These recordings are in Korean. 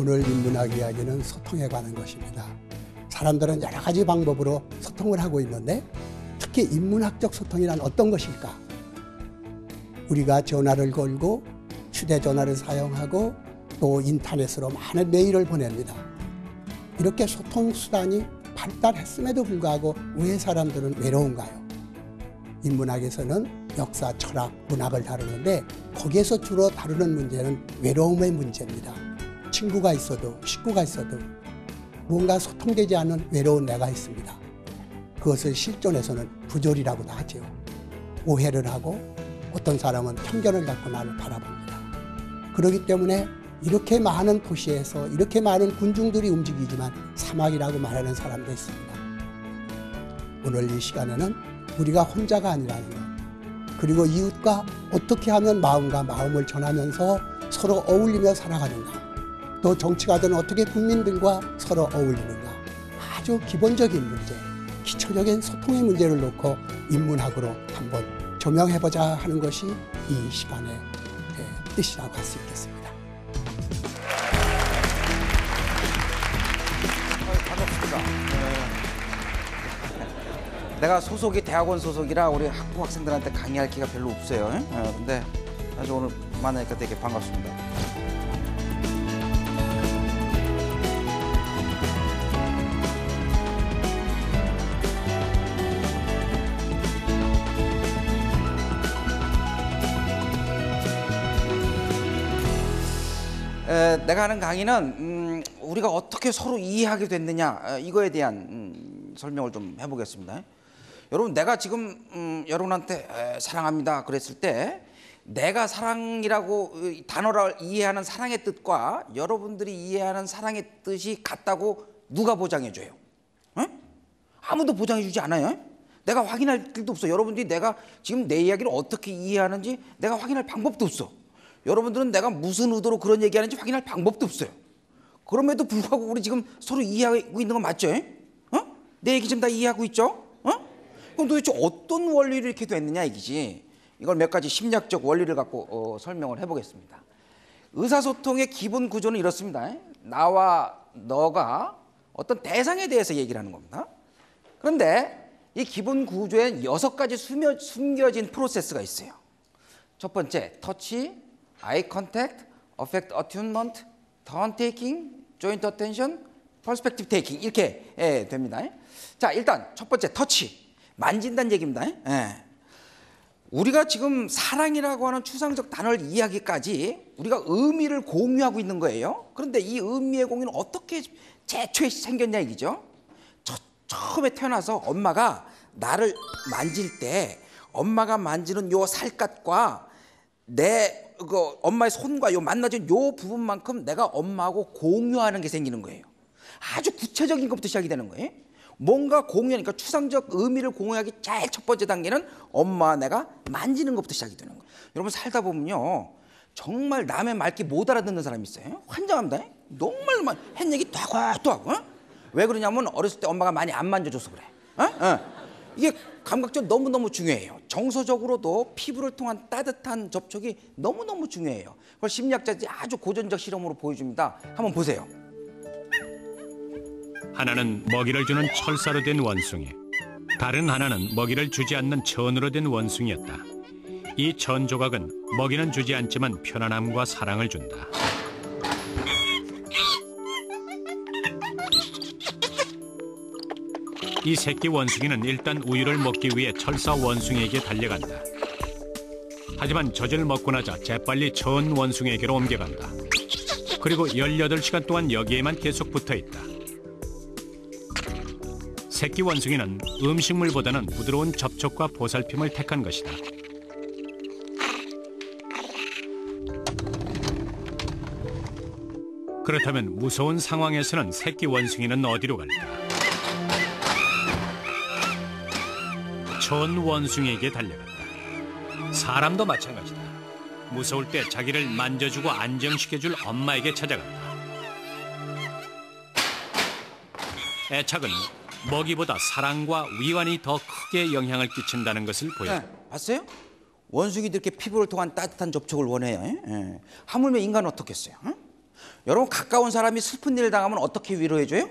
오늘 인문학 이야기는 소통에 관한 것입니다. 사람들은 여러 가지 방법으로 소통을 하고 있는데 특히 인문학적 소통이란 어떤 것일까? 우리가 전화를 걸고 휴대전화를 사용하고 또 인터넷으로 많은 메일을 보냅니다. 이렇게 소통 수단이 발달했음에도 불구하고 왜 사람들은 외로운가요? 인문학에서는 역사, 철학, 문학을 다루는데 거기에서 주로 다루는 문제는 외로움의 문제입니다. 친구가 있어도 식구가 있어도 뭔가 소통되지 않는 외로운 내가 있습니다. 그것을 실존에서는 부조리라고도 하죠. 오해를 하고 어떤 사람은 편견을 갖고 나를 바라봅니다. 그렇기 때문에 이렇게 많은 도시에서 이렇게 많은 군중들이 움직이지만 사막이라고 말하는 사람도 있습니다. 오늘 이 시간에는 우리가 혼자가 아니라는 것, 그리고 이웃과 어떻게 하면 마음과 마음을 전하면서 서로 어울리며 살아가는가, 또 정치가들은 어떻게 국민들과 서로 어울리는가, 아주 기본적인 문제, 기초적인 소통의 문제를 놓고 인문학으로 한번 조명해보자 하는 것이 이 시간의 뜻이라고 할 수 있겠습니다. 반갑습니다. 내가 소속이 대학원 소속이라 우리 학부 학생들한테 강의할 기가 별로 없어요. 근데 아주 오늘 만나니까 되게 반갑습니다. 내가 하는 강의는 우리가 어떻게 서로 이해하게 됐느냐 이거에 대한 설명을 좀 해보겠습니다. 여러분, 내가 지금 여러분한테 사랑합니다 그랬을 때 내가 사랑이라고 단어를 이해하는 사랑의 뜻과 여러분들이 이해하는 사랑의 뜻이 같다고 누가 보장해줘요? 아무도 보장해주지 않아요. 내가 확인할 길도 없어. 여러분들이 내가 지금 내 이야기를 어떻게 이해하는지 내가 확인할 방법도 없어. 여러분들은 내가 무슨 의도로 그런 얘기하는지 확인할 방법도 없어요. 그럼에도 불구하고 우리 지금 서로 이해하고 있는 건 맞죠? 내 얘기 지금 다 이해하고 있죠? 그럼 도대체 어떤 원리로 이렇게 됐느냐 얘기지. 이걸 몇 가지 심리학적 원리를 갖고 설명을 해보겠습니다. 의사소통의 기본 구조는 이렇습니다. 나와 너가 어떤 대상에 대해서 얘기를 하는 겁니다. 그런데 이 기본 구조에 6가지 숨겨진 프로세스가 있어요. 첫 번째, 터치, 아이 컨택트, 어펙트 어튜먼트, 턴 테이킹, 조인트 어텐션, 퍼스펙티브 테이킹 이렇게 됩니다. 자, 일단 첫 번째 터치, 만진다는 얘기입니다. 우리가 지금 사랑이라고 하는 추상적 단어를 이해하기까지 우리가 의미를 공유하고 있는 거예요. 그런데 이 의미의 공유는 어떻게 최초에 생겼냐 얘기죠. 처음에 태어나서 엄마가 나를 만질 때 엄마가 만지는 요 살갗과 내 엄마의 손과 요 만나진 요 부분만큼 내가 엄마하고 공유하는 게 생기는 거예요. 아주 구체적인 것부터 시작이 되는 거예요. 뭔가 공유하니까 추상적 의미를 공유하기 제일 첫 번째 단계는 엄마와 내가 만지는 것부터 시작이 되는 거예요. 여러분, 살다 보면요 정말 남의 말귀 못 알아듣는 사람이 있어요. 환장합니다. 정말 한 얘기 또 하고. 왜 그러냐면 어렸을 때 엄마가 많이 안 만져줘서 그래. 이게 감각적으로 너무너무 중요해요. 정서적으로도 피부를 통한 따뜻한 접촉이 너무너무 중요해요. 그걸 심리학자들이 아주 고전적 실험으로 보여줍니다. 한번 보세요. 하나는 먹이를 주는 철사로 된 원숭이, 다른 하나는 먹이를 주지 않는 천으로 된 원숭이였다. 이 천 조각은 먹이는 주지 않지만 편안함과 사랑을 준다. 이 새끼 원숭이는 일단 우유를 먹기 위해 철사 원숭이에게 달려간다. 하지만 젖을 먹고 나자 재빨리 천 원숭이에게로 옮겨간다. 그리고 18시간 동안 여기에만 계속 붙어있다. 새끼 원숭이는 음식물보다는 부드러운 접촉과 보살핌을 택한 것이다. 그렇다면 무서운 상황에서는 새끼 원숭이는 어디로 갈까? 천 원숭이에게 달려간다. 사람도 마찬가지다. 무서울 때 자기를 만져주고 안정시켜줄 엄마에게 찾아간다. 애착은 먹이보다 사랑과 위안이 더 크게 영향을 끼친다는 것을 보여요. 봤어요? 원숭이들 이렇게 피부를 통한 따뜻한 접촉을 원해요. 하물며 인간은 어떻겠어요? 여러분 가까운 사람이 슬픈 일을 당하면 어떻게 위로해줘요?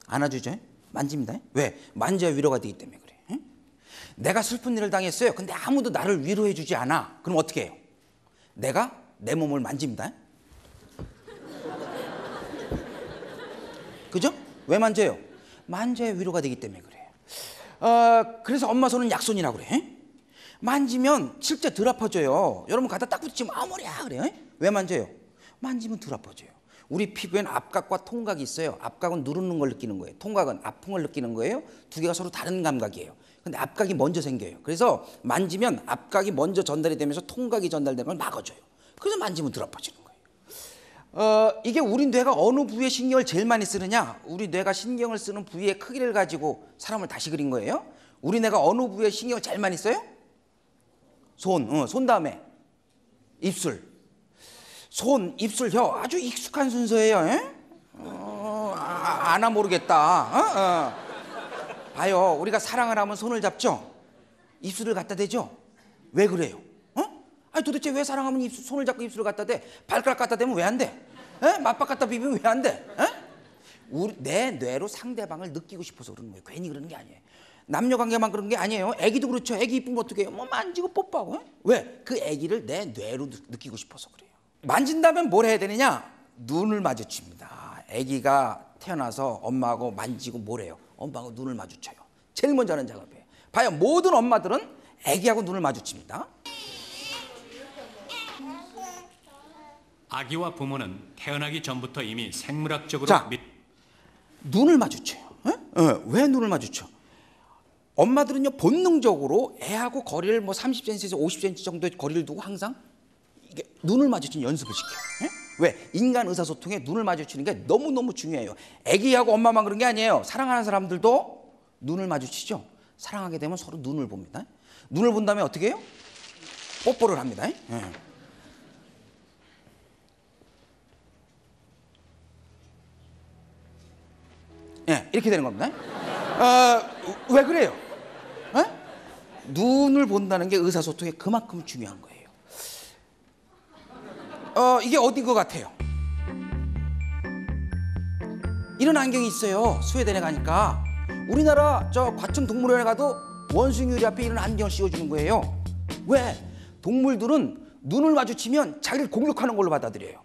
안아주죠. 만집니다. 왜? 만져야 위로가 되기 때문에 그래요. 응? 내가 슬픈 일을 당했어요. 근데 아무도 나를 위로해주지 않아. 그럼 어떻게 해요? 내가 내 몸을 만집니다. 그죠? 왜 만져요? 만져야 위로가 되기 때문에 그래요. 그래서 엄마 손은 약손이라고 그래. 만지면 실제 덜 아파져요. 여러분 갖다 딱 붙이면 아무리야 그래요. 왜 만져요? 만지면 덜 아파져요. 우리 피부엔 앞각과 통각이 있어요. 앞각은 누르는 걸 느끼는 거예요. 통각은 아픔을 느끼는 거예요. 두 개가 서로 다른 감각이에요. 근데 앞각이 먼저 생겨요. 그래서 만지면 앞각이 먼저 전달이 되면서 통각이 전달되는 걸 막아줘요. 그래서 만지면 덜 아파지는 거예요. 이게 우리 뇌가 어느 부위에 신경을 제일 많이 쓰느냐? 우리 뇌가 신경을 쓰는 부위의 크기를 가지고 사람을 다시 그린 거예요. 우리 뇌가 어느 부위에 신경을 제일 많이 써요? 손 다음에 입술. 손, 입술, 혀 아주 익숙한 순서예요. 아나 모르겠다. 봐요. 우리가 사랑을 하면 손을 잡죠? 입술을 갖다 대죠? 왜 그래요? 아니 도대체 왜 사랑하면 손을 잡고 입술을 갖다 대? 발가락 갖다 대면 왜 안 돼? 맞박 갖다 비비면 왜 안 돼? 내 뇌로 상대방을 느끼고 싶어서 그러는 거예요. 괜히 그러는 게 아니에요. 남녀관계만 그런 게 아니에요. 애기도 그렇죠. 애기 이쁘면 어떻게 해요? 뭐 만지고 뽀뽀하고. 왜? 그 애기를 내 뇌로 느끼고 싶어서 그래요. 만진다면 뭘 해야 되느냐? 눈을 마주칩니다. 애기가 태어나서 엄마하고 만지고 뭘 해요? 엄마하고 눈을 마주쳐요. 제일 먼저 하는 작업이에요. 봐요. 모든 엄마들은 애기하고 눈을 마주칩니다. 아기와 부모는 태어나기 전부터 이미 생물학적으로 눈을 마주쳐요. 왜 눈을 마주쳐? 엄마들은요 본능적으로 애하고 거리를 뭐 30cm에서 50cm 정도의 거리를 두고 항상 이게 눈을 마주치는 연습을 시켜요. 왜? 인간 의사소통에 눈을 마주치는 게 너무너무 중요해요. 애기하고 엄마만 그런 게 아니에요. 사랑하는 사람들도 눈을 마주치죠. 사랑하게 되면 서로 눈을 봅니다. 눈을 본 다음에 어떻게 해요? 뽀뽀를 합니다. 이렇게 되는 겁니다. 왜 그래요? 눈을 본다는 게 의사소통에 그만큼 중요한 거예요. 이게 어딘 것 같아요? 이런 안경이 있어요. 스웨덴에 가니까. 우리나라 저 과천 동물원에 가도 원숭이 유리 앞에 이런 안경을 씌워주는 거예요. 왜? 동물들은 눈을 마주치면 자기를 공격하는 걸로 받아들여요.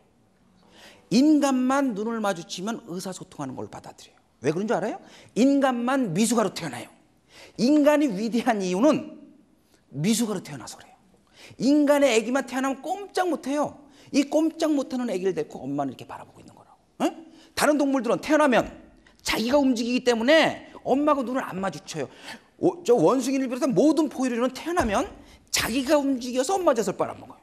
인간만 눈을 마주치면 의사소통하는 걸로 받아들여요. 왜 그런 줄 알아요? 인간만 미숙아로 태어나요. 인간이 위대한 이유는 미숙아로 태어나서 그래요. 인간의 아기만 태어나면 꼼짝 못해요. 이 꼼짝 못하는 아기를 데리고 엄마는 이렇게 바라보고 있는 거라고. 다른 동물들은 태어나면 자기가 움직이기 때문에 엄마하고 눈을 안 마주쳐요. 저 원숭이를 비롯한 모든 포유류는 태어나면 자기가 움직여서 엄마 젖을 빨아먹어요.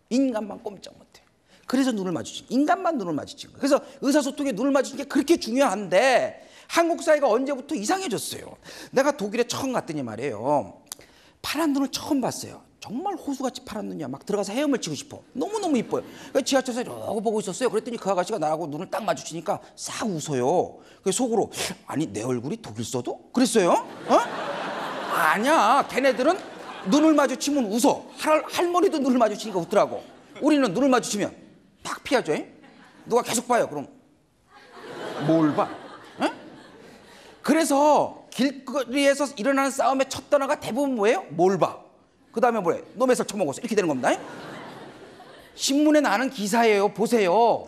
인간만 꼼짝 못해요. 그래서 눈을 마주치는, 인간만 눈을 마주치는 거예요. 그래서 의사소통에 눈을 마주치는 게 그렇게 중요한데 한국 사회가 언제부터 이상해졌어요. 내가 독일에 처음 갔더니 말이에요. 파란 눈을 처음 봤어요. 정말 호수같이 파란 눈이야. 막 들어가서 헤엄을 치고 싶어. 너무너무 이뻐요. 지하철에서 이러고 보고 있었어요. 그랬더니 그 아가씨가 나하고 눈을 딱 마주치니까 싹 웃어요. 그래서 속으로 아니 내 얼굴이 독일서도? 그랬어요. 아니야. 걔네들은 눈을 마주치면 웃어. 할머니도 눈을 마주치니까 웃더라고. 우리는 눈을 마주치면 딱 피하죠. 누가 계속 봐요. 그럼 뭘 봐? 그래서 길거리에서 일어나는 싸움의 첫 단어가 대부분 뭐예요? 뭘 봐? 그 다음에 뭐예요? 너 몇 살 처먹었어? 이렇게 되는 겁니다. 신문에 나는 기사예요. 보세요.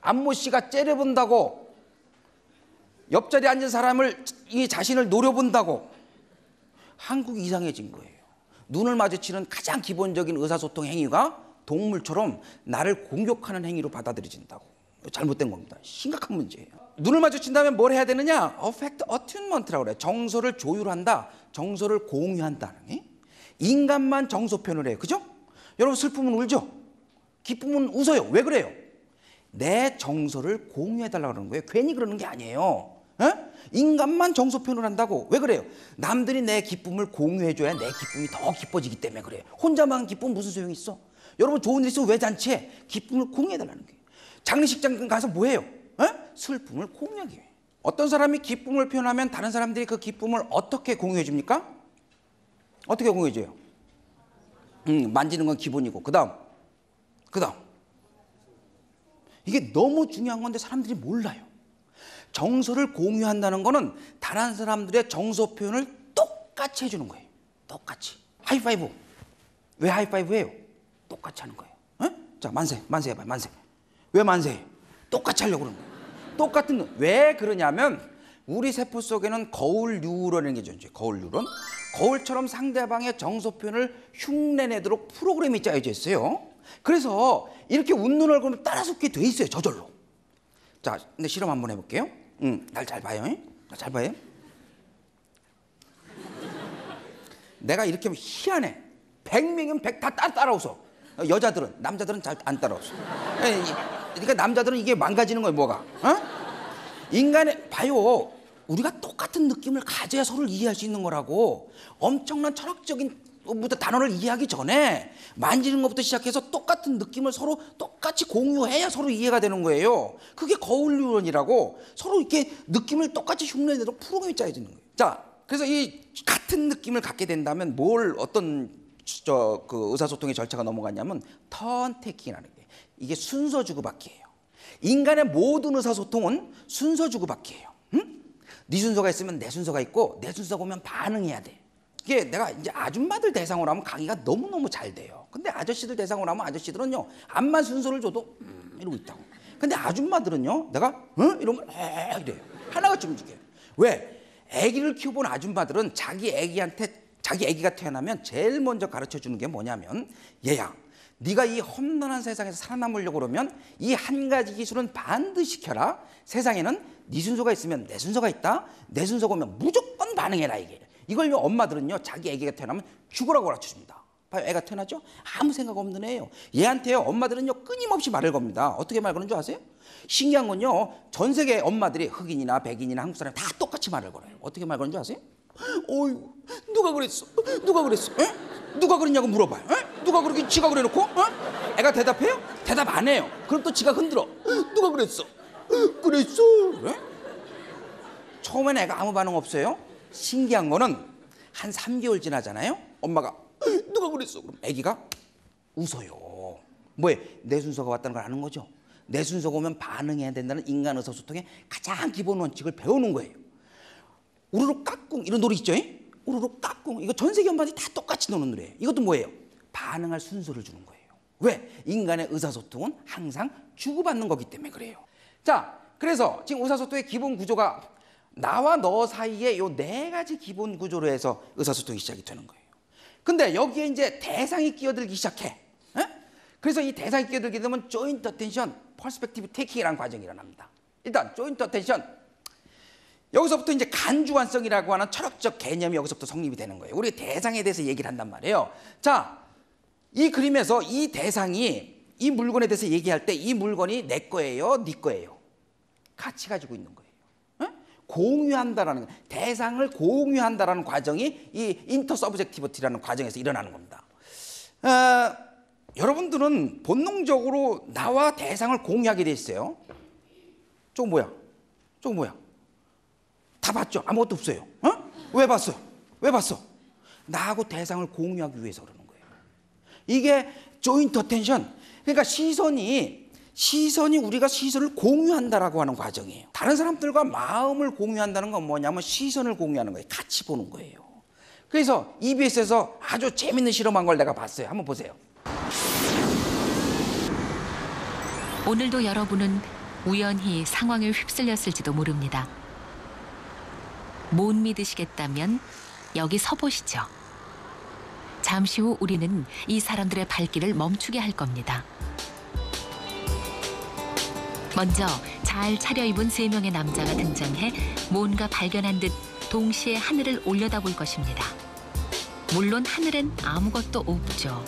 안모 씨가 째려본다고, 옆자리에 앉은 사람을 이 자신을 노려본다고. 한국이 이상해진 거예요. 눈을 마주치는 가장 기본적인 의사소통 행위가 동물처럼 나를 공격하는 행위로 받아들여진다고. 잘못된 겁니다. 심각한 문제예요. 눈을 마주친다면 뭘 해야 되느냐? affect attunement라고 그래요. 정서를 조율한다. 정서를 공유한다는 게. 인간만 정서 표현을 해요. 그죠? 여러분 슬프면 울죠? 기쁘면 웃어요. 왜 그래요? 내 정서를 공유해달라고 그러는 거예요. 괜히 그러는 게 아니에요. 인간만 정서 표현을 한다고. 왜 그래요? 남들이 내 기쁨을 공유해줘야 내 기쁨이 더 기뻐지기 때문에 그래요. 혼자만 기쁘면 무슨 소용이 있어? 여러분 좋은 일 있으면 왜 잔치해? 기쁨을 공유해달라는 거예요. 장례식장 가서 뭐 해요? 슬픔을 공유하기 위해. 어떤 사람이 기쁨을 표현하면 다른 사람들이 그 기쁨을 어떻게 공유해 줍니까? 어떻게 공유해 줘요? 만지는 건 기본이고 그 다음 이게 너무 중요한 건데 사람들이 몰라요. 정서를 공유한다는 거는 다른 사람들의 정서 표현을 똑같이 해주는 거예요. 똑같이. 하이파이브. 왜 하이파이브 해요? 똑같이 하는 거예요. 에? 자, 만세. 만세 해봐요. 만세. 왜 만세? 똑같이 하려고 그러는 거예요. 똑같은, 왜 그러냐면 우리 세포 속에는 거울 뉴런이라는 게 존재해요. 거울 뉴런. 거울처럼 상대방의 정서 표현을 흉내내도록 프로그램이 짜여져 있어요. 그래서 이렇게 웃는 얼굴을 따라서 웃게 돼 있어요. 저절로. 자, 근데 실험 한번 해볼게요. 날 잘 봐요. 날 잘 봐요. 내가 이렇게 하면 희한해. 100명이면 100 다 따라 웃어. 여자들은, 남자들은 잘 안 따라웃어. 그러니까 남자들은 이게 망가지는 거예요. 뭐가? 인간의, 봐요. 우리가 똑같은 느낌을 가져야 서로를 이해할 수 있는 거라고. 엄청난 철학적인 단어를 이해하기 전에 만지는 것부터 시작해서 똑같은 느낌을 서로 똑같이 공유해야 서로 이해가 되는 거예요. 그게 거울유론이라고. 서로 이렇게 느낌을 똑같이 흉내내도록 프로그램이 짜여져 있는 거예요. 자, 그래서 이 같은 느낌을 갖게 된다면 어떤 그 의사소통의 절차가 넘어갔냐면 턴테이킹이라는 게, 이게 순서 주고받기예요. 인간의 모든 의사소통은 순서 주고받기예요. 네 순서가 있으면 내 순서가 있고, 내 순서가 오면 반응해야 돼. 이게 내가 이제 아줌마들 대상으로 하면 강의가 너무너무 잘 돼요. 근데 아저씨들 대상으로 하면 아저씨들은요, 암만 순서를 줘도 이러고 있다고. 근데 아줌마들은요, 내가 이러면 이래요. 하나같이 움직여요. 왜? 아기를 키워본 아줌마들은 자기 아기가 태어나면 제일 먼저 가르쳐주는 게 뭐냐면, 얘야, 네가 이 험난한 세상에서 살아남으려고 그러면 이 한 가지 기술은 반드시 켜라. 세상에는 네 순서가 있으면 내 순서가 있다. 내 순서가 오면 무조건 반응해라. 이걸요, 엄마들은요, 자기 아기가 태어나면 죽으라고 가르쳐줍니다. 봐요, 애가 태어나죠? 아무 생각 없는 애예요. 얘한테요, 엄마들은요, 끊임없이 말을 겁니다. 어떻게 말 거는 줄 아세요? 신기한 건요, 전 세계 엄마들이 흑인이나 백인이나 한국 사람 다 똑같이 말을 걸어요. 어떻게 말 거는 줄 아세요? 어이구, 누가 그랬어? 누가 그랬어? 에? 누가 그랬냐고 물어봐요. 에? 누가 그러긴 지가 그래놓고? 애가 대답해요? 대답 안 해요. 그럼 또 지가 흔들어. 누가 그랬어? 그랬어? 에? 처음에는 애가 아무 반응 없어요. 신기한 거는 한 3개월 지나잖아요. 엄마가 누가 그랬어? 그럼 애기가 웃어요. 뭐해? 내 순서가 왔다는 걸 아는 거죠. 내 순서가 오면 반응해야 된다는 인간 의사소통의 가장 기본 원칙을 배우는 거예요. 우르르 까꿍 이런 노래 있죠? 우르르 까꿍, 이거 전 세계 엄마들이 다 똑같이 노는 노래예요. 이것도 뭐예요? 반응할 순서를 주는 거예요. 왜? 인간의 의사소통은 항상 주고받는 거기 때문에 그래요. 자, 그래서 지금 의사소통의 기본 구조가 나와 너 사이에 요 4가지 기본 구조로 해서 의사소통이 시작이 되는 거예요. 근데 여기에 이제 대상이 끼어들기 시작해. 에? 그래서 이 대상이 끼어들게 되면 조인트 어텐션, 퍼스펙티브 테이킹이라는 과정이 일어납니다. 일단 조인트 어텐션, 여기서부터 이제 간주관성이라고 하는 철학적 개념이 여기서부터 성립이 되는 거예요. 우리가 대상에 대해서 얘기를 한단 말이에요. 자, 이 그림에서 이 대상이 이 물건에 대해서 얘기할 때 이 물건이 내 거예요, 네 거예요? 같이 가지고 있는 거예요. 공유한다라는, 대상을 공유한다라는 과정이 이 인터서브젝티비티라는 과정에서 일어나는 겁니다. 여러분들은 본능적으로 나와 대상을 공유하게 돼 있어요. 저거 뭐야? 저거 뭐야? 다 봤죠? 아무것도 없어요. 왜 봤어? 왜 봤어? 나하고 대상을 공유하기 위해서 그러는 거예요. 이게 조인트 어텐션. 그러니까 시선이 우리가 시선을 공유한다라고 하는 과정이에요. 다른 사람들과 마음을 공유한다는 건 뭐냐면 시선을 공유하는 거예요. 같이 보는 거예요. 그래서 EBS에서 아주 재밌는 실험한 걸 내가 봤어요. 한번 보세요. 오늘도 여러분은 우연히 상황에 휩쓸렸을지도 모릅니다. 못 믿으시겠다면 여기 서 보시죠. 잠시 후 우리는 이 사람들의 발길을 멈추게 할 겁니다. 먼저 잘 차려입은 3명의 남자가 등장해 뭔가 발견한 듯 동시에 하늘을 올려다볼 것입니다. 물론 하늘엔 아무것도 없죠.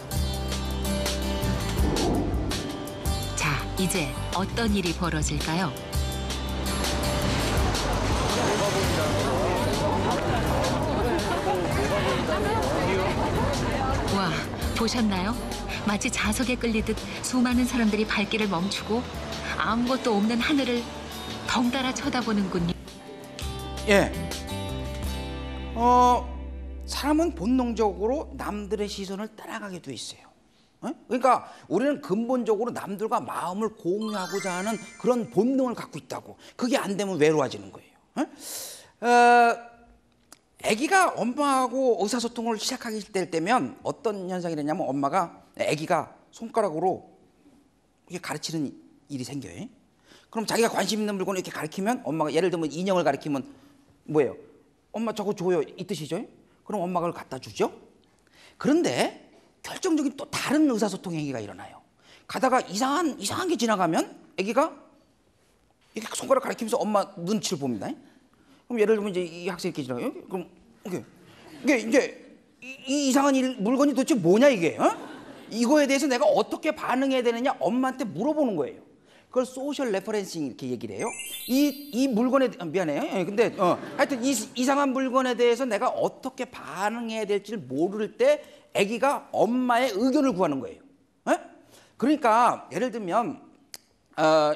자, 이제 어떤 일이 벌어질까요? 와, 보셨나요? 마치 자석에 끌리듯 수많은 사람들이 발길을 멈추고 아무것도 없는 하늘을 덩달아 쳐다보는군요. 예. 사람은 본능적으로 남들의 시선을 따라가게 돼 있어요. 그러니까 우리는 근본적으로 남들과 마음을 공유하고자 하는 그런 본능을 갖고 있다고. 그게 안 되면 외로워지는 거예요. 아기가 엄마하고 의사소통을 시작하기 때면 어떤 현상이 되냐면 엄마가 아기가 손가락으로 이렇게 가르치는 일이 생겨요. 그럼 자기가 관심 있는 물건을 이렇게 가르치면 엄마가 예를 들면 인형을 가르치면 뭐예요? 엄마 저거 줘요 이 뜻이죠. 그럼 엄마가 그걸 갖다 주죠. 그런데 결정적인 또 다른 의사소통 행위가 일어나요. 가다가 이상한 게 지나가면 아기가 이렇게 손가락 가리키면서 엄마 눈치를 봅니다. 그럼 예를 들면 이제 이 학생이 이렇게 지나가요. 그럼 이게 이제 이 이상한 물건이 도대체 뭐냐 이게? 이거에 대해서 내가 어떻게 반응해야 되느냐 엄마한테 물어보는 거예요. 그걸 소셜 레퍼런싱 이렇게 얘기를 해요. 이 물건에 미안해요. 근데 하여튼 이 이상한 물건에 대해서 내가 어떻게 반응해야 될지를 모를 때 아기가 엄마의 의견을 구하는 거예요. 그러니까 예를 들면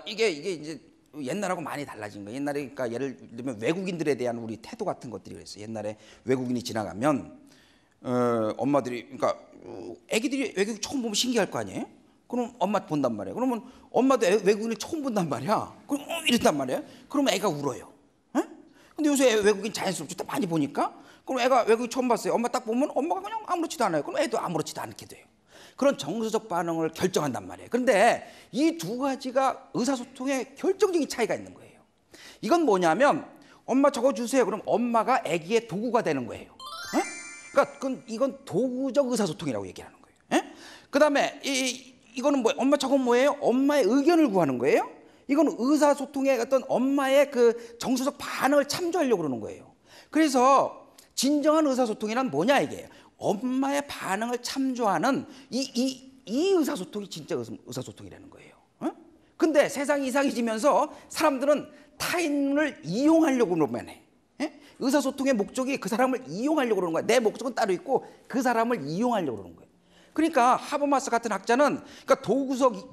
이게 이제 옛날하고 많이 달라진 거예요. 옛날에 그러니까 예를 들면 외국인들에 대한 우리 태도 같은 것들이 그랬어요. 옛날에 외국인이 지나가면 엄마들이 그러니까 아기들이 외국 처음 보면 신기할 거 아니에요? 그럼 엄마 본단 말이에요. 그러면 엄마도 외국인을 처음 본단 말이야. 그럼 이랬단 말이에요. 그러면 애가 울어요. 근데 요새 외국인 자연스럽게 다 많이 보니까 그럼 애가 외국인 처음 봤어요. 엄마 딱 보면 엄마가 그냥 아무렇지도 않아요. 그럼 애도 아무렇지도 않게 돼요. 그런 정서적 반응을 결정한단 말이에요. 그런데 이 두 가지가 의사소통에 결정적인 차이가 있는 거예요. 이건 뭐냐면 엄마 저거 주세요. 그럼 엄마가 아기의 도구가 되는 거예요. 그러니까 이건 도구적 의사소통이라고 얘기하는 거예요. 그 다음에 이거는 뭐예요? 엄마 저건 뭐예요? 엄마의 의견을 구하는 거예요. 이건 의사소통의 어떤 엄마의 그 정서적 반응을 참조하려고 그러는 거예요. 그래서 진정한 의사소통이란 뭐냐 이게 엄마의 반응을 참조하는 이 의사소통이 진짜 의사소통이라는 거예요. 근데 세상이 이상해지면서 사람들은 타인을 이용하려고 그러면 해. 의사소통의 목적이 그 사람을 이용하려고 그러는 거야. 내 목적은 따로 있고 그 사람을 이용하려고 그러는 거예요. 그러니까 하버마스 같은 학자는 그러니까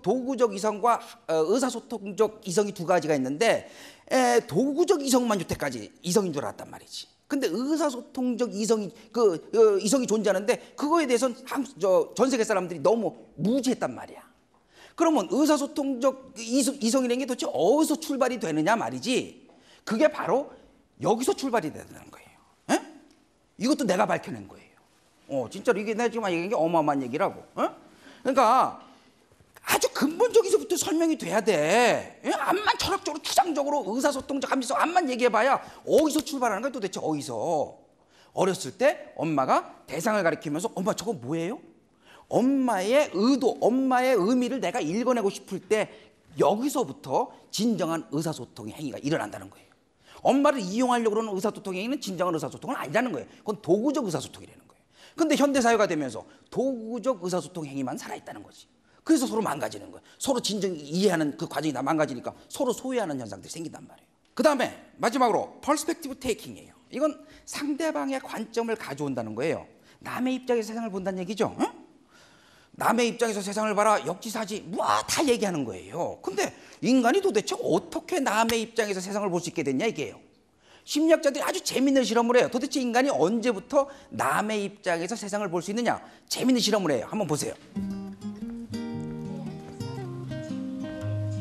도구적 이성과 의사소통적 이성이 두 가지가 있는데 도구적 이성만 여태까지 이성인 줄 알았단 말이지. 근데 의사소통적 이성이 이성이 존재하는데 그거에 대해서는 전 세계 사람들이 너무 무지했단 말이야. 그러면 의사소통적 이성이라는 게 도대체 어디서 출발이 되느냐 말이지. 그게 바로 여기서 출발이 되는 거예요. 이것도 내가 밝혀낸 거예요. 진짜로 이게 내가 지금 얘기한 게 어마어마한 얘기라고. 그러니까 아주 근본적에서부터 설명이 돼야 돼. 암만 철학적으로 추상적으로 의사소통적 감지성 암만 얘기해봐야 어디서 출발하는 거야 도대체 어디서. 어렸을 때 엄마가 대상을 가리키면서 엄마 저거 뭐예요? 엄마의 의도, 엄마의 의미를 내가 읽어내고 싶을 때 여기서부터 진정한 의사소통의 행위가 일어난다는 거예요. 엄마를 이용하려고 하는 의사소통의 행위는 진정한 의사소통은 아니라는 거예요. 그건 도구적 의사소통이라는 거예요. 근데 현대사회가 되면서 도구적 의사소통 행위만 살아있다는 거지. 그래서 서로 망가지는 거예요. 서로 진정 이해하는 그 과정이 다 망가지니까 서로 소외하는 현상들이 생긴단 말이에요. 그 다음에 마지막으로 퍼스펙티브 테이킹이에요. 이건 상대방의 관점을 가져온다는 거예요. 남의 입장에서 세상을 본다는 얘기죠. 남의 입장에서 세상을 봐라 역지사지 다 얘기하는 거예요. 근데 인간이 도대체 어떻게 남의 입장에서 세상을 볼 수 있게 됐냐 이게요. 심리학자들이 아주 재밌는 실험을 해요. 도대체 인간이 언제부터 남의 입장에서 세상을 볼 수 있느냐 재밌는 실험을 해요. 한번 보세요.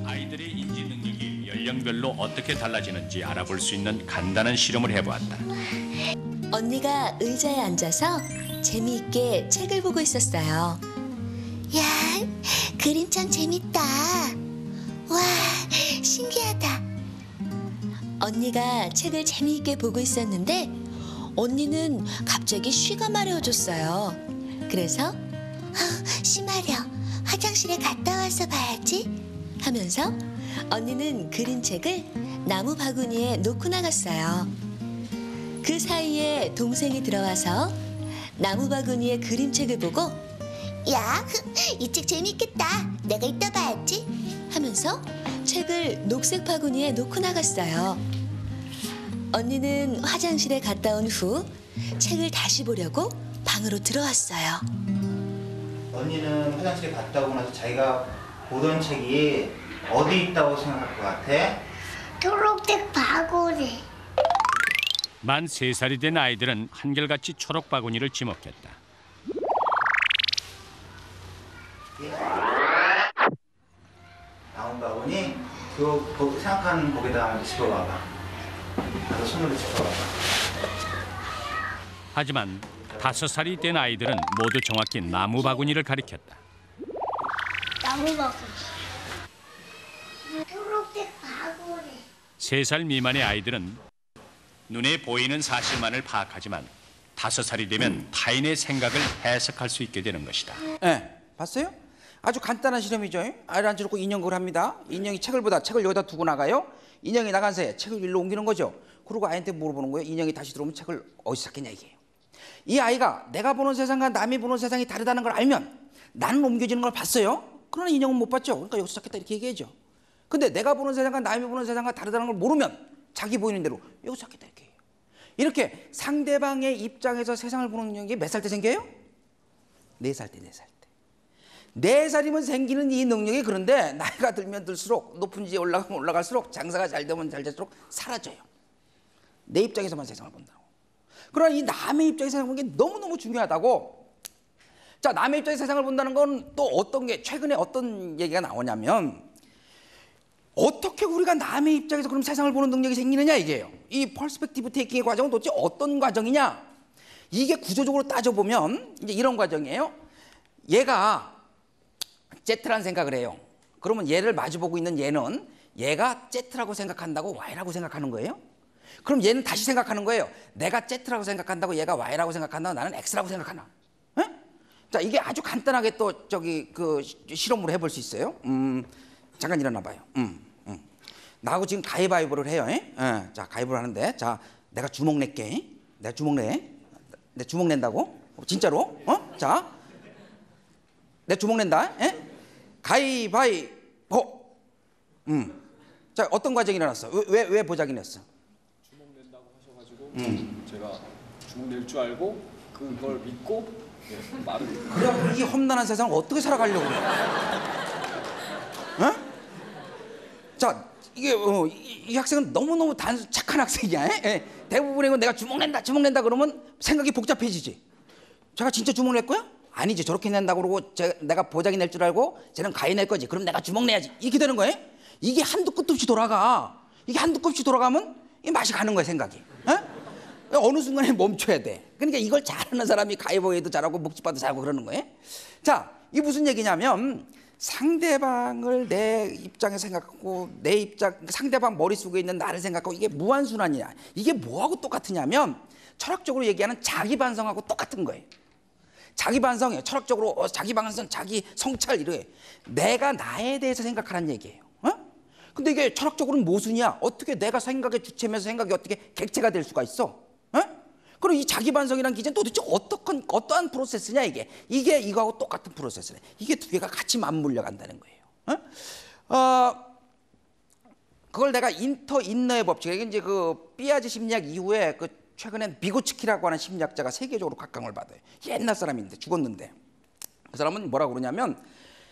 아이들의 인지 능력이 연령별로 어떻게 달라지는지 알아볼 수 있는 간단한 실험을 해보았다. 언니가 의자에 앉아서 재미있게 책을 보고 있었어요. 야, 그림 참 재밌다. 와, 신기하다. 언니가 책을 재미있게 보고 있었는데 언니는 갑자기 쉬가 마려워졌어요. 그래서 쉬마려, 화장실에 갔다 와서 봐야지 하면서 언니는 그림책을 나무 바구니에 놓고 나갔어요. 그 사이에 동생이 들어와서 나무 바구니에 그림책을 보고 야, 이 책 재밌겠다. 내가 이따 봐야지 하면서 책을 녹색 바구니에 놓고 나갔어요. 언니는 화장실에 갔다 온 후 책을 다시 보려고 방으로 들어왔어요. 언니는 화장실에 갔다 오고 나서 자기가 보던 책이 어디 있다고 생각할 것 같아? 초록색 바구니. 만 3살이 된 아이들은 한결같이 초록 바구니를 지목했다. 나온 바구니 그 생각하는 거기다 집어봐봐. 나도 손으로 집어봐봐. 하지만 5살이 된 아이들은 모두 정확히 나무 바구니를 가리켰다. 나무 바구니. 초록색 바구니. 3살 미만의 아이들은 눈에 보이는 사실만을 파악하지만 5살이 되면 타인의 생각을 해석할 수 있게 되는 것이다. 네, 봤어요? 아주 간단한 실험이죠. 아이를 앉혀놓고 인형극을 합니다. 인형이 책을 보다 책을 여기다 두고 나가요. 인형이 나간 새에 책을 일로 옮기는 거죠. 그리고 아이한테 물어보는 거예요. 인형이 다시 들어오면 책을 어디서 샀겠냐 이게요. 이 아이가 내가 보는 세상과 남이 보는 세상이 다르다는 걸 알면 나는 옮겨지는 걸 봤어요. 그러나 인형은 못 봤죠. 그러니까 여기서 샀겠다 이렇게 얘기하죠. 근데 내가 보는 세상과 남이 보는 세상과 다르다는 걸 모르면 자기 보이는 대로 여기서 샀겠다 이렇게 해요. 이렇게 상대방의 입장에서 세상을 보는 능력이 몇 살 때 생겨요? 4살 때, 4살 때. 4살이면 생기는 이 능력이 그런데 나이가 들면 들수록 높은 지에 올라가면 올라갈수록 장사가 잘 되면 잘 될수록 사라져요. 내 입장에서만 세상을 본다고. 그러나 이 남의 입장에서 세상을 보는 게 너무너무 중요하다고. 자, 남의 입장에서 세상을 본다는 건 또 어떤 게 최근에 어떤 얘기가 나오냐면 어떻게 우리가 남의 입장에서 그럼 세상을 보는 능력이 생기느냐 이게요. 이 퍼스펙티브 테이킹의 과정은 도대체 어떤 과정이냐? 이게 구조적으로 따져보면 이제 이런 과정이에요. 얘가 Z라는 생각을 해요. 그러면 얘를 마주보고 있는 얘는 얘가 Z라고 생각한다고 Y라고 생각하는 거예요. 그럼 얘는 다시 생각하는 거예요. 내가 Z라고 생각한다고 얘가 Y라고 생각한다고 나는 X라고 생각하나? 에? 자, 이게 아주 간단하게 또 저기 그 실험으로 해볼 수 있어요. 잠깐 일어나 봐요. 나하고 지금 가위바위보를 해요. 자, 가위바위보를 하는데, 자, 내가 주먹 낼게. 내가 주먹 내. 내 주먹 낸다고? 진짜로? 자, 내 주먹 낸다. 가위바위보. 자, 어떤 과정이 일어났어? 왜 보자기 냈어? 주먹 낸다고 하셔가지고 제가 주먹 낼 줄 알고 그걸 믿고 말을. 그럼 이 험난한 세상을 어떻게 살아가려고 그래? 자, 이게 이 학생은 너무너무 착한 학생이야. 대부분의 건 내가 주먹 낸다 그러면 생각이 복잡해지지. 제가 진짜 주먹 낼 거야? 아니지. 저렇게 낸다고 그러고 내가 보자기 낼 줄 알고 쟤는 가위 낼 거지. 그럼 내가 주먹 내야지. 이렇게 되는 거예요. 이게 한두 끝도 없이 돌아가. 이게 한두 끝 없이 돌아가면 이 맛이 가는 거야, 생각이. 어느 순간에 멈춰야 돼. 그러니까 이걸 잘하는 사람이 가위바위보도 잘하고 묵찌빠도 잘하고 그러는 거예요. 자, 이게 무슨 얘기냐면 상대방을 내 입장에 생각하고 내 입장, 상대방 머릿속에 있는 나를 생각하고 이게 무한순환이야. 이게 뭐하고 똑같으냐면 철학적으로 얘기하는 자기 반성하고 똑같은 거예요. 자기 반성이에요. 철학적으로 자기 반성, 자기 성찰 이래. 내가 나에 대해서 생각하라는 얘기예요. 근데 이게 철학적으로는 모순이야. 어떻게 내가 생각의 주체면서 생각이 어떻게 객체가 될 수가 있어? 그럼 이 자기 반성이라는 기제는 도대체 어떠한 프로세스냐 이게. 이게 이거하고 똑같은 프로세스네. 이게 두 개가 같이 맞물려 간다는 거예요. 그걸 내가 인너의 법칙. 이게 이제 그 삐아제 심리학 이후에 그 최근엔 비고츠키라고 하는 심리학자가 세계적으로 각광을 받아요. 옛날 사람인데 죽었는데 그 사람은 뭐라고 그러냐면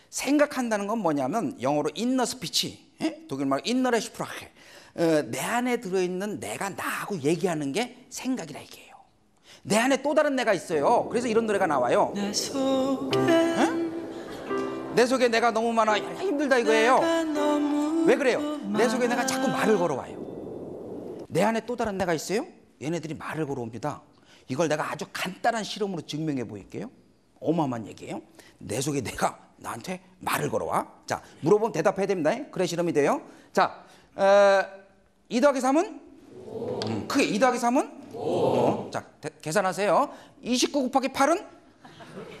생각한다는 건 뭐냐면 영어로 인너 스피치, 독일말로 인너레 슈프라헤. 내 안에 들어있는 내가 나하고 얘기하는 게 생각이라 이게요. 내 안에 또 다른 내가 있어요. 그래서 이런 노래가 나와요. 내 속에 내가 너무 많아. 힘들다 이거예요. 왜 그래요? 내 속에 내가 자꾸 말을 걸어와요. 내 안에 또 다른 내가 있어요. 얘네들이 말을 걸어옵니다. 이걸 내가 아주 간단한 실험으로 증명해 보일게요. 어마어마한 얘기예요. 내 속에 내가 나한테 말을 걸어와. 자, 물어보면 대답해야 됩니다. 그래 실험이 돼요. 자, 2 더하기 3은? 크게 2 더하기 3은? 자, 계산하세요. 29 곱하기 8은?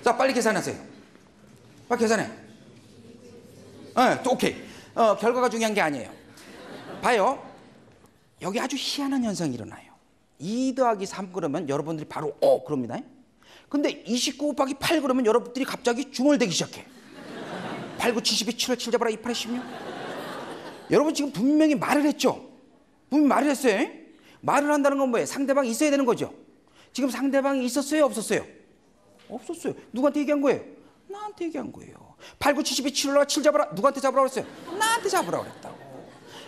자, 빨리 계산하세요. 빨리 계산해. 오케이. 결과가 중요한 게 아니에요. 봐요. 여기 아주 희한한 현상이 일어나요. 2 더하기 3 그러면 여러분들이 바로 그럽니다. 근데 29 곱하기 8 그러면 여러분들이 갑자기 중얼대기 시작해. 8, 9, 72, 7을 7 잡아라 2, 8에 16. 여러분 지금 분명히 말을 했죠? 분명히 말을 했어요. 말을 한다는 건 뭐예요? 상대방이 있어야 되는 거죠. 지금 상대방이 있었어요? 없었어요? 없었어요. 누구한테 얘기한 거예요? 나한테 얘기한 거예요. 8, 9, 72, 7을 7 잡아라. 누구한테 잡으라고 그랬어요? 나한테 잡으라고 그랬다고.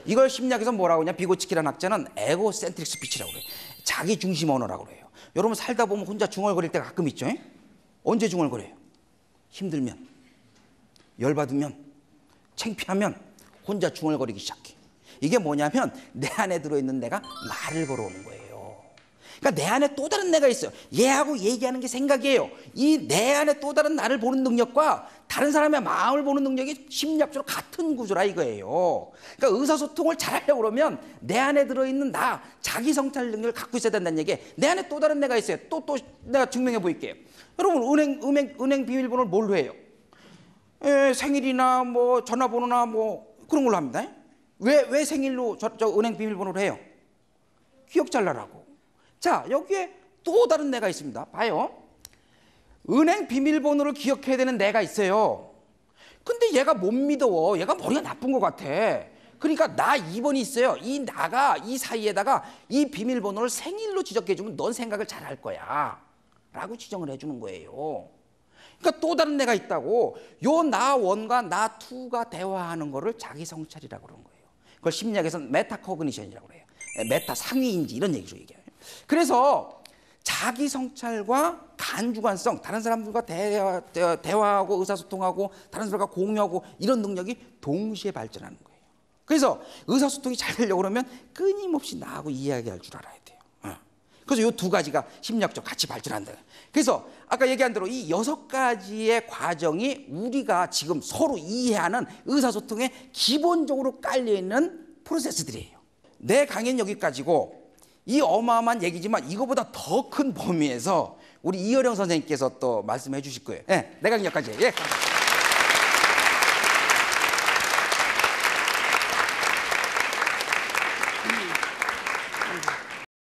이걸 심리학에서 뭐라고 하냐? 비고치키라는 학자는 에고센트릭 스피치라고 그래요. 자기 중심 언어라고 그래요. 여러분 살다 보면 혼자 중얼거릴 때가 가끔 있죠? 언제 중얼거려요? 힘들면. 열받으면, 창피하면 혼자 중얼거리기 시작해. 이게 뭐냐면 내 안에 들어있는 내가 말을 걸어오는 거예요. 그러니까 내 안에 또 다른 내가 있어요. 얘하고 얘기하는 게 생각이에요. 이 내 안에 또 다른 나를 보는 능력과 다른 사람의 마음을 보는 능력이 심리학적으로 같은 구조라 이거예요. 그러니까 의사소통을 잘하려고 그러면 내 안에 들어있는 나, 자기 성찰 능력을 갖고 있어야 된다는 얘기예요. 내 안에 또 다른 내가 있어요. 또 내가 증명해 보일게요. 여러분 은행 비밀번호를 뭘로 해요? 생일이나 뭐 전화번호나 뭐 그런 걸로 합니다. 왜 생일로 저 은행 비밀번호를 해요? 기억 잘 나라고. 자, 여기에 또 다른 내가 있습니다. 봐요. 은행 비밀번호를 기억해야 되는 내가 있어요. 근데 얘가 못 믿어. 얘가 머리가 나쁜 것 같아. 그러니까 나 2번이 있어요. 이 나가 이 사이에다가 이 비밀번호를 생일로 지적해주면 넌 생각을 잘 할 거야 라고 지정을 해주는 거예요. 그러니까 또 다른 내가 있다고. 요 나 원과 나 투가 대화하는 거를 자기 성찰이라고 그러는 거예요. 그걸 심리학에서는 메타코그니션이라고 그래요. 메타 상위인지 이런 얘기죠 이게. 그래서 자기 성찰과 간주관성, 다른 사람들과 대화하고 의사소통하고 다른 사람과 공유하고 이런 능력이 동시에 발전하는 거예요. 그래서 의사소통이 잘 되려고 그러면 끊임없이 나하고 이야기할 줄 알아야 돼요. 그래서 이 두 가지가 심리학적으로 같이 발전한다. 그래서 아까 얘기한 대로 이 6가지의 과정이 우리가 지금 서로 이해하는 의사소통에 기본적으로 깔려있는 프로세스들이에요. 내 강의는 여기까지고 이 어마어마한 얘기지만 이거보다 더 큰 범위에서 우리 이어령 선생님께서 또 말씀해 주실 거예요. 네, 내 강의 여기까지. 예.